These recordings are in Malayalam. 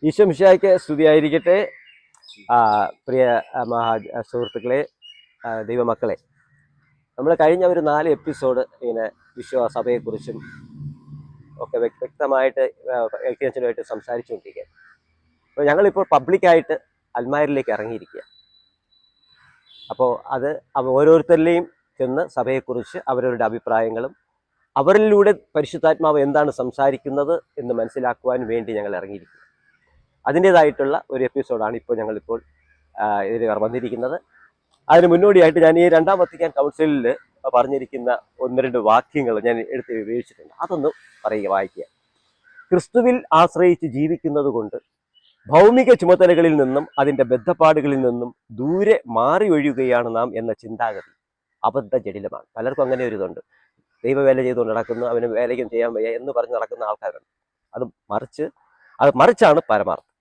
ഈശോ മിശിഹായ്ക്ക് സ്തുതിയായിരിക്കട്ടെ. പ്രിയ സുഹൃത്തുക്കളെ, ദൈവമക്കളെ, നമ്മൾ കഴിഞ്ഞ ഒരു 4 എപ്പിസോഡ് ഇങ്ങനെ വിശ്വാസഭയെക്കുറിച്ചും ഒക്കെ വ്യക്തമായിട്ട് എൽക്കിയച്ചനുമായിട്ട് സംസാരിച്ചുകൊണ്ടിരിക്കുക. അപ്പോൾ ഞങ്ങളിപ്പോൾ പബ്ലിക്കായിട്ട് അൽമാരിലേക്ക് ഇറങ്ങിയിരിക്കുക. അപ്പോൾ അത് ഓരോരുത്തരിലെയും ചെന്ന് സഭയെക്കുറിച്ച് അവരവരുടെ അഭിപ്രായങ്ങളും അവരിലൂടെ പരിശുദ്ധാത്മാവ് എന്താണ് സംസാരിക്കുന്നത് എന്ന് മനസ്സിലാക്കുവാൻ വേണ്ടി ഞങ്ങൾ ഇറങ്ങിയിരിക്കുക. അതിൻ്റേതായിട്ടുള്ള ഒരു എപ്പിസോഡാണ് ഞങ്ങളിപ്പോൾ ഇതിൽ വന്നിരിക്കുന്നത്. അതിന് മുന്നോടിയായിട്ട് ഞാൻ ഈ 2ാം വത്തിക്കാൻ കൗൺസിലിൽ പറഞ്ഞിരിക്കുന്ന 1-2 വാക്യങ്ങൾ ഞാൻ എടുത്ത് ഉപയോഗിച്ചിട്ടുണ്ട്. അതൊന്ന് വായിക്കുക. ക്രിസ്തുവിൽ ആശ്രയിച്ച് ജീവിക്കുന്നത് കൊണ്ട് ഭൗമിക ചുമതലകളിൽ നിന്നും അതിൻ്റെ ബദ്ധപ്പാടുകളിൽ നിന്നും ദൂരെ മാറി ഒഴിയുകയാണ് നാം എന്ന ചിന്താഗതി അബദ്ധജടിലമാണ്. പലർക്കും അങ്ങനെ ഒരു ഇതുണ്ട്. ദൈവവേല ചെയ്തുകൊണ്ട് നടക്കുന്നു, അവന് വേലയ്ക്കും ചെയ്യാൻ വയ്യ എന്ന് പറഞ്ഞ് നടക്കുന്ന ആൾക്കാരുണ്ട്. അത് മറിച്ചാണ് പരമാർത്ഥം.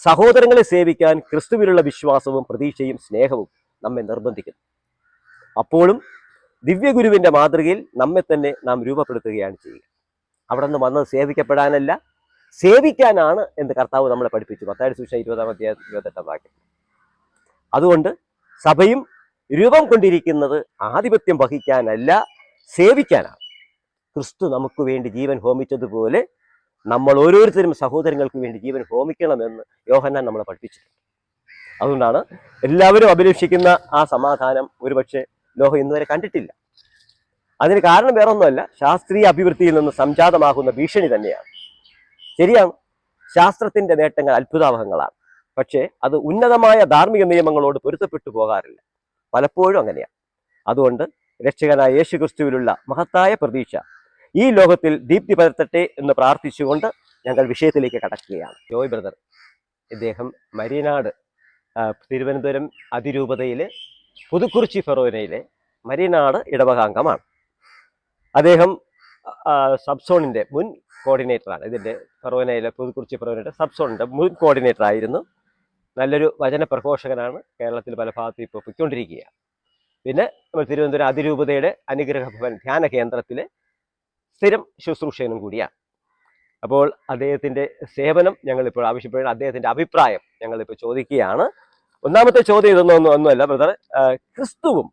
സഹോദരങ്ങളെ സേവിക്കാൻ ക്രിസ്തുവിലുള്ള വിശ്വാസവും പ്രതീക്ഷയും സ്നേഹവും നമ്മെ നിർബന്ധിക്കുന്നു. അപ്പോഴും ദിവ്യഗുരുവിൻ്റെ മാതൃകയിൽ നമ്മെ തന്നെ നാം രൂപപ്പെടുത്തുകയാണ് ചെയ്യുക. അവിടെ നിന്ന് വന്നത് സേവിക്കപ്പെടാനല്ല, സേവിക്കാനാണ് എന്ന് കർത്താവ് നമ്മളെ പഠിപ്പിച്ചു. മത്തായിയുടെ സുവിശേഷം 20-ാം അധ്യായം 28-ാം വാക്യം. അതുകൊണ്ട് സഭയും രൂപം കൊണ്ടിരിക്കുന്നത് ആധിപത്യം വഹിക്കാനല്ല, സേവിക്കാനാണ്. ക്രിസ്തു നമുക്ക് വേണ്ടി ജീവൻ ഹോമിച്ചതുപോലെ നമ്മൾ ഓരോരുത്തരും സഹോദരങ്ങൾക്ക് വേണ്ടി ജീവൻ ഹോമിക്കണമെന്ന് യോഹന്നാൻ നമ്മളെ പഠിപ്പിച്ചിട്ടുണ്ട്. അതുകൊണ്ടാണ് എല്ലാവരും അഭിലഷിക്കുന്ന ആ സമാധാനം ഒരുപക്ഷെ ലോകം ഇന്നുവരെ കണ്ടിട്ടില്ല. അതിന് കാരണം വേറൊന്നുമല്ല, ശാസ്ത്രീയ അഭിവൃദ്ധിയിൽ നിന്ന് സംജാതമാകുന്ന ഭീഷണി തന്നെയാണ്. ശരിയാണ്, ശാസ്ത്രത്തിന്റെ നേട്ടങ്ങൾ അത്ഭുതാവഹങ്ങളാണ്. പക്ഷേ അത് ഉന്നതമായ ധാർമ്മിക നിയമങ്ങളോട് പൊരുത്തപ്പെട്ടു പോകാറില്ല. പലപ്പോഴും അങ്ങനെയാണ്. അതുകൊണ്ട് രക്ഷകനായ യേശു ക്രിസ്തുവിലുള്ള മഹത്തായ പ്രതീക്ഷ ഈ ലോകത്തിൽ ദീപ്തി പരത്തട്ടെ എന്ന് പ്രാർത്ഥിച്ചുകൊണ്ട് ഞങ്ങൾ വിഷയത്തിലേക്ക് കടക്കുകയാണ്. ജോയ് ബ്രദർ, ഇദ്ദേഹം മരിയനാട് തിരുവനന്തപുരം അതിരൂപതയിലെ പുതുക്കുറിച്ചി ഫെറോനയിലെ മരിയനാട് ഇടവകാംഗമാണ്. അദ്ദേഹം സബ്സോണിൻ്റെ മുൻ കോർഡിനേറ്ററാണ്. ഇതിൻ്റെ ഫെറോനയിലെ പുതുക്കുറിച്ചി ഫെറോനയുടെ സബ്സോണിൻ്റെ മുൻ കോർഡിനേറ്റർ ആയിരുന്നു. നല്ലൊരു വചന പ്രഘോഷകനാണ്. കേരളത്തിൽ പല ഭാഗത്തും ഇപ്പോൾ പൊയ്ക്കൊണ്ടിരിക്കുകയാണ്. പിന്നെ നമ്മൾ തിരുവനന്തപുരം അതിരൂപതയുടെ അനുഗ്രഹ ഭവൻ ധ്യാന കേന്ദ്രത്തിലെ സ്ഥിരം ശുശ്രൂഷകനും കൂടിയാണ്. അപ്പോൾ അദ്ദേഹത്തിൻ്റെ സേവനം ഞങ്ങളിപ്പോൾ ആവശ്യപ്പെടുന്ന അദ്ദേഹത്തിൻ്റെ അഭിപ്രായം ഞങ്ങളിപ്പോൾ ചോദിക്കുകയാണ്. ഒന്നാമത്തെ ചോദ്യം ഒന്നുമല്ല ബ്രദർ, ക്രിസ്തുവും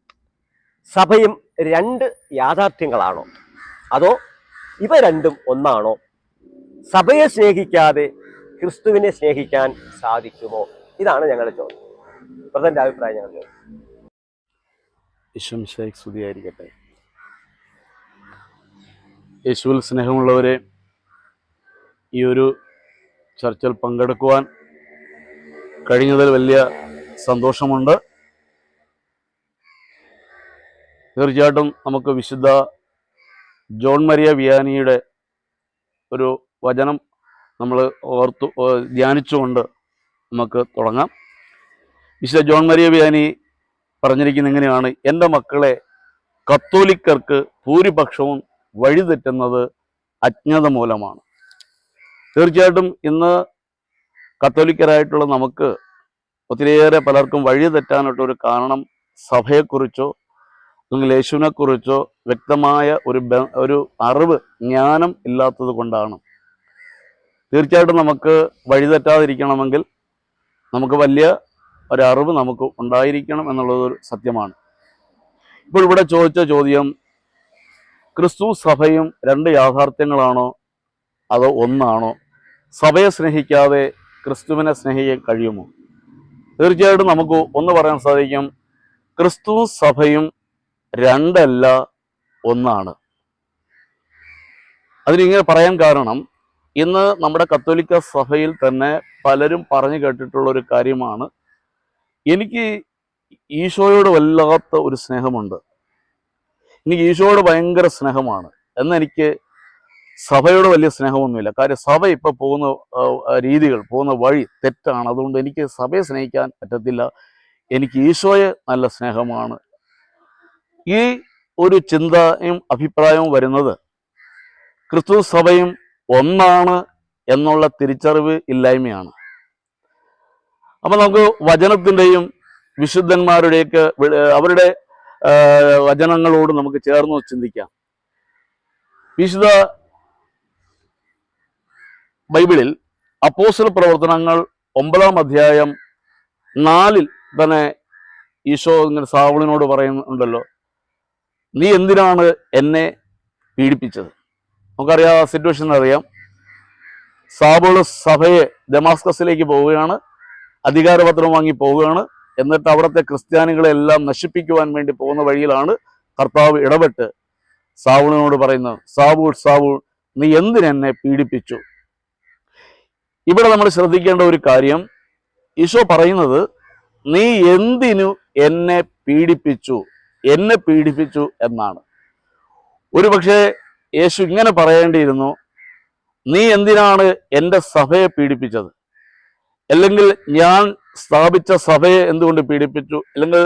സഭയും 2 യാഥാർത്ഥ്യങ്ങളാണോ, അതോ ഇവ രണ്ടും ഒന്നാണോ? സഭയെ സ്നേഹിക്കാതെ ക്രിസ്തുവിനെ സ്നേഹിക്കാൻ സാധിക്കുമോ? ഇതാണ് ഞങ്ങളുടെ ചോദ്യം. ബ്രദറിൻ്റെ അഭിപ്രായം ഞങ്ങൾ ചോദിക്കും. ഈശോ മിശിഹായ്ക്ക് സ്തുതിയായിരിക്കട്ടെ. യേശുവിൽ സ്നേഹമുള്ളവരെ, ഈ ഒരു ചർച്ചയിൽ പങ്കെടുക്കുവാൻ കഴിഞ്ഞതിൽ വലിയ സന്തോഷമുണ്ട്. തീർച്ചയായിട്ടും നമുക്ക് വിശുദ്ധ ജോൺ മരിയ വിയാനിയുടെ ഒരു വചനം നമ്മൾ ധ്യാനിച്ചുകൊണ്ട് നമുക്ക് തുടങ്ങാം. വിശുദ്ധ ജോൺ മരിയ വിയാനി പറഞ്ഞിരിക്കുന്നത് എങ്ങനെയാണ്: എൻ്റെ മക്കളെ, കത്തോലിക്കർക്ക് ഭൂരിപക്ഷവും വഴിതെറ്റുന്നത് അജ്ഞത മൂലമാണ്. തീർച്ചയായിട്ടും ഇന്ന് കത്തോലിക്കരായിട്ടുള്ള നമുക്ക് ഒത്തിരിയേറെ പലർക്കും വഴി തെറ്റാനായിട്ടൊരു കാരണം സഭയെക്കുറിച്ചോ അല്ലെങ്കിൽ യേശുവിനെക്കുറിച്ചോ വ്യക്തമായ ഒരു അറിവ്, ജ്ഞാനം ഇല്ലാത്തത് കൊണ്ടാണ്. തീർച്ചയായിട്ടും നമുക്ക് വഴിതെറ്റാതിരിക്കണമെങ്കിൽ നമുക്ക് വലിയ ഒരറിവ് നമുക്ക് ഉണ്ടായിരിക്കണം എന്നുള്ളതൊരു സത്യമാണ്. ഇപ്പോൾ ഇവിടെ ചോദിച്ച ചോദ്യം, ക്രിസ്തു സഭയും 2 യാഥാർത്ഥ്യങ്ങളാണോ അതോ ഒന്നാണോ? സഭയെ സ്നേഹിക്കാതെ ക്രിസ്തുവിനെ സ്നേഹിക്കാൻ കഴിയുമോ? തീർച്ചയായിട്ടും നമുക്ക് ഒന്ന് പറയാൻ സാധിക്കും, ക്രിസ്തു സഭയും 2 അല്ല, ഒന്നാണ്. അതിനിങ്ങനെ പറയാൻ കാരണം, ഇന്ന് നമ്മുടെ കത്തോലിക്ക സഭയിൽ തന്നെ പലരും പറഞ്ഞു കേട്ടിട്ടുള്ള ഒരു കാര്യമാണ്, എനിക്ക് ഈശോയോട് വല്ലാത്ത ഒരു സ്നേഹമുണ്ട്, എനിക്ക് ഈശോയോട് ഭയങ്കര സ്നേഹമാണ്, എന്നെനിക്ക് സഭയോട് വലിയ സ്നേഹമൊന്നുമില്ല. കാര്യം സഭ ഇപ്പോൾ പോകുന്ന രീതികൾ, പോകുന്ന വഴി തെറ്റാണ്. അതുകൊണ്ട് എനിക്ക് സഭയെ സ്നേഹിക്കാൻ പറ്റത്തില്ല, എനിക്ക് ഈശോയെ നല്ല സ്നേഹമാണ്. ഈ ഒരു ചിന്തയും അഭിപ്രായവും വരുന്നത് ക്രിസ്തു സഭയും ഒന്നാണ് എന്നുള്ള തിരിച്ചറിവ് ഇല്ലായ്മയാണ്. അപ്പം നമുക്ക് വചനത്തിൻ്റെയും വിശുദ്ധന്മാരുടെയൊക്കെ അവരുടെ വചനങ്ങളോട് നമുക്ക് ചേർന്ന് ചിന്തിക്കാം. വിശുദ്ധ ബൈബിളിൽ അപ്പോസ്തല പ്രവർത്തനങ്ങൾ 9-ാം അധ്യായം 4 തന്നെ ഈശോ ഇങ്ങനെ സാവൂളിനോട് പറയുന്നുണ്ടല്ലോ, നീ എന്തിനാണ് എന്നെ പീഡിപ്പിച്ചത്? നമുക്കറിയാം, ആ സിറ്റുവേഷൻ അറിയാം. സാവൂള് സഭയെ ദമാസ്കസിലേക്ക് പോവുകയാണ്, അധികാരപത്രം വാങ്ങി പോവുകയാണ്. എന്നിട്ട് അവിടുത്തെ ക്രിസ്ത്യാനികളെല്ലാം നശിപ്പിക്കുവാൻ വേണ്ടി പോകുന്ന വഴിയിലാണ് കർത്താവ് ഇടപെട്ട് സാവൂളിനോട് പറയുന്നത്, സാവൂൾ സാവൂൾ നീ എന്തിനെന്നെ പീഡിപ്പിച്ചു? ഇവിടെ നമ്മൾ ശ്രദ്ധിക്കേണ്ട ഒരു കാര്യം, ഈശോ പറയുന്നത് നീ എന്തിനു എന്നെ പീഡിപ്പിച്ചു, എന്നെ പീഡിപ്പിച്ചു എന്നാണ്. ഒരുപക്ഷെ യേശു ഇങ്ങനെ പറയേണ്ടിയിരുന്നു, നീ എന്തിനാണ് എൻ്റെ സഭയെ പീഡിപ്പിച്ചത്, അല്ലെങ്കിൽ ഞാൻ സ്ഥാപിച്ച സഭയെ എന്തുകൊണ്ട് പീഡിപ്പിച്ചു, അല്ലെങ്കിൽ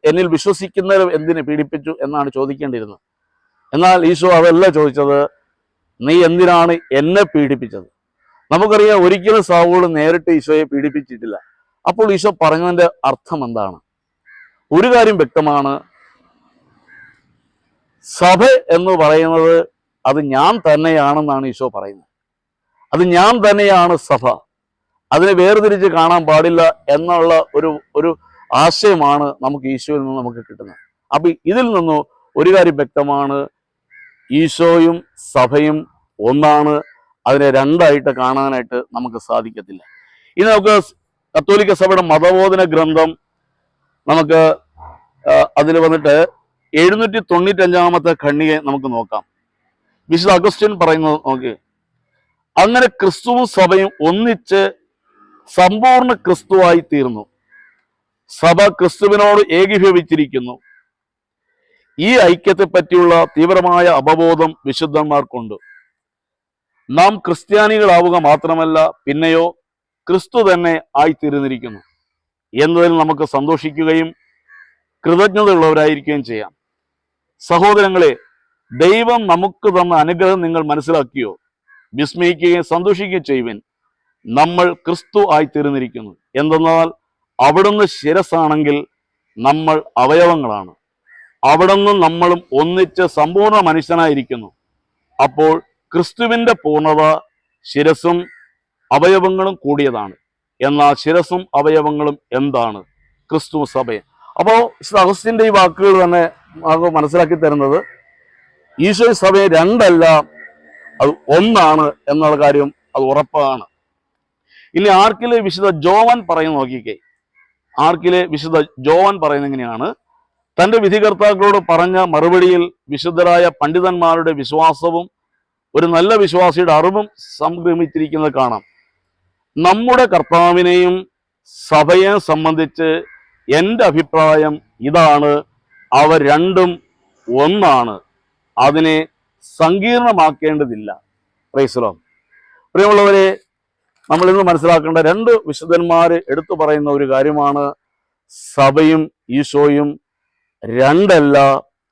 എന്നിൽ വിശ്വസിക്കുന്നവരെ എന്തിന് പീഡിപ്പിച്ചു എന്നാണ് ചോദിക്കേണ്ടിയിരുന്നത്. എന്നാൽ ഈശോ അതല്ല ചോദിച്ചത്, നീ എന്തിനാണ് എന്നെ പീഡിപ്പിച്ചത്. നമുക്കറിയാം, ഒരിക്കലും സാവൂൾ നേരിട്ട് ഈശോയെ പീഡിപ്പിച്ചിട്ടില്ല. അപ്പോൾ ഈശോ പറഞ്ഞതിന്റെ അർത്ഥം എന്താണ്? ഒരു കാര്യം വ്യക്തമാണ്, സഭ എന്ന് പറയുന്നത് അത് ഞാൻ തന്നെയാണെന്നാണ് ഈശോ പറയുന്നത്. അത് ഞാൻ തന്നെയാണ് സഭ, അതിനെ വേർതിരിച്ച് കാണാൻ പാടില്ല എന്നുള്ള ഒരു ആശയമാണ് നമുക്ക് ഈശോയിൽ നിന്ന് നമുക്ക് കിട്ടുന്നത്. അപ്പൊ ഇതിൽ നിന്ന് ഒരു കാര്യം വ്യക്തമാണ്, ഈശോയും സഭയും ഒന്നാണ്. അതിനെ രണ്ടായിട്ട് കാണാനായിട്ട് നമുക്ക് സാധിക്കത്തില്ല. ഇനി നമുക്ക് കത്തോലിക്ക സഭയുടെ മതബോധന ഗ്രന്ഥം നമുക്ക് അതിൽ വന്നിട്ട് 795-ാമത്തെ ഖണ്ഡിക നമുക്ക് നോക്കാം. വിശുദ്ധ അഗസ്റ്റിൻ പറയുന്നത് നോക്കി, അങ്ങനെ ക്രിസ്തുവും സഭയും ഒന്നിച്ച് സമ്പൂർണ്ണ ക്രിസ്തുവായി തീർന്നു. സഭ ക്രിസ്തുവിനോട് ഏകീഭവിച്ചിരിക്കുന്നു. ഈ ഐക്യത്തെ പറ്റിയുള്ള തീവ്രമായ അവബോധം വിശുദ്ധന്മാർക്കുണ്ട്. നാം ക്രിസ്ത്യാനികളാവുക മാത്രമല്ല, പിന്നെയോ ക്രിസ്തു തന്നെ ആയിത്തീർന്നിരിക്കുന്നു എന്നതിൽ നമുക്ക് സന്തോഷിക്കുകയും കൃതജ്ഞതയുള്ളവരായിരിക്കുകയും ചെയ്യാം. സഹോദരങ്ങളെ, ദൈവം നമുക്ക് തന്ന അനുഗ്രഹം നിങ്ങൾ മനസ്സിലാക്കിയോ? വിസ്മയിക്കുകയും സന്തോഷിക്കുകയും ചെയ്യുവിൻ. നമ്മൾ ക്രിസ്തു ആയിത്തീർന്നിരിക്കുന്നു. എന്തെന്നാൽ അവിടുന്ന് ശിരസ്സാണെങ്കിൽ നമ്മൾ അവയവങ്ങളാണ്. അവിടുന്ന് നമ്മളും ഒന്നിച്ച് സമ്പൂർണ്ണ മനുഷ്യനായിരിക്കുന്നു. അപ്പോൾ ക്രിസ്തുവിന്റെ പൂർണ്ണത ശിരസും അവയവങ്ങളും കൂടിയതാണ്. എന്നാൽ ശിരസും അവയവങ്ങളും എന്താണ്? ക്രിസ്തു സഭയെ. അപ്പോൾ അഗസ്റ്റിന്റെ ഈ വാക്കുകൾ തന്നെ നമുക്ക് മനസ്സിലാക്കി തരുന്നത്, ഈശോ സഭയെ രണ്ടല്ല, അത് ഒന്നാണ് എന്നുള്ള കാര്യം അത് ഉറപ്പാണ്. ഇനി ആർക്കിലെ വിശുദ്ധ ജോവാൻ പറയുന്ന നോക്കിക്കേ. ആർക്കിലെ വിശുദ്ധ ജോവാൻ പറയുന്നത് എങ്ങനെയാണ്? തന്റെ വിധികർത്താക്കളോട് പറഞ്ഞ മറുപടിയിൽ വിശുദ്ധരായ പണ്ഡിതന്മാരുടെ വിശ്വാസവും ഒരു നല്ല വിശ്വാസിയുടെ അറിവും സംക്രമിച്ചിരിക്കുന്നത് കാണാം. നമ്മുടെ കർത്താവിനെയും സഭയെ സംബന്ധിച്ച് എൻ്റെ അഭിപ്രായം ഇതാണ്, അവ രണ്ടും ഒന്നാണ്, അതിനെ സങ്കീർണമാക്കേണ്ടതില്ല. Praise the Lord. പ്രിയമുള്ളവരെ, നമ്മൾ ഇന്ന് മനസ്സിലാക്കേണ്ട രണ്ട് വിശുദ്ധന്മാർ എടുത്തു പറയുന്ന ഒരു കാര്യമാണ്, സഭയും ഈശോയും രണ്ടല്ല,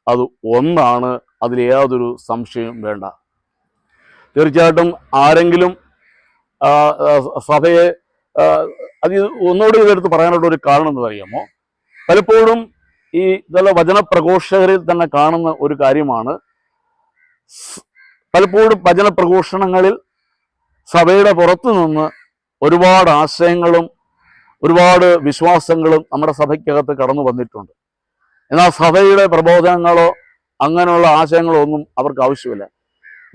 അത് ഒന്നാണ്. അതിൽ യാതൊരു സംശയവും വേണ്ട. തീർച്ചയായിട്ടും ആരെങ്കിലും സഭയെ അത് ഒന്നുകൂടി ഇതെടുത്ത് പറയാനുള്ള ഒരു കാരണം എന്ന് പറയുമോ, പലപ്പോഴും ഈ ഇതെല്ലാം വചനപ്രഘോഷകരിൽ തന്നെ കാണുന്ന ഒരു കാര്യമാണ്. പലപ്പോഴും വചനപ്രഘോഷണങ്ങളിൽ സഭയുടെ പുറത്തു നിന്ന് ഒരുപാട് ആശയങ്ങളും ഒരുപാട് വിശ്വാസങ്ങളും നമ്മുടെ സഭയ്ക്കകത്ത് കടന്നു വന്നിട്ടുണ്ട്. എന്നാൽ സഭയുടെ പ്രബോധനങ്ങളോ അങ്ങനെയുള്ള ആശയങ്ങളോ ഒന്നും അവർക്ക് ആവശ്യമില്ല.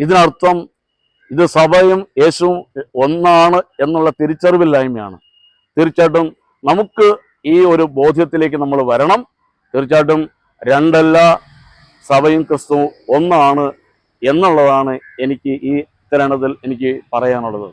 ഇതിനർത്ഥം ഇത് സഭയും യേശുവും ഒന്നാണ് എന്നുള്ള തിരിച്ചറിവില്ലായ്മയാണ്. തീർച്ചയായിട്ടും നമുക്ക് ഈ ഒരു ബോധ്യത്തിലേക്ക് നമ്മൾ വരണം. തീർച്ചയായിട്ടും രണ്ടല്ല, സഭയും ക്രിസ്തുവും ഒന്നാണ് എന്നുള്ളതാണ് എനിക്ക് ഈ തരണത്തിൽ എനിക്ക് പറയാനുള്ളത്.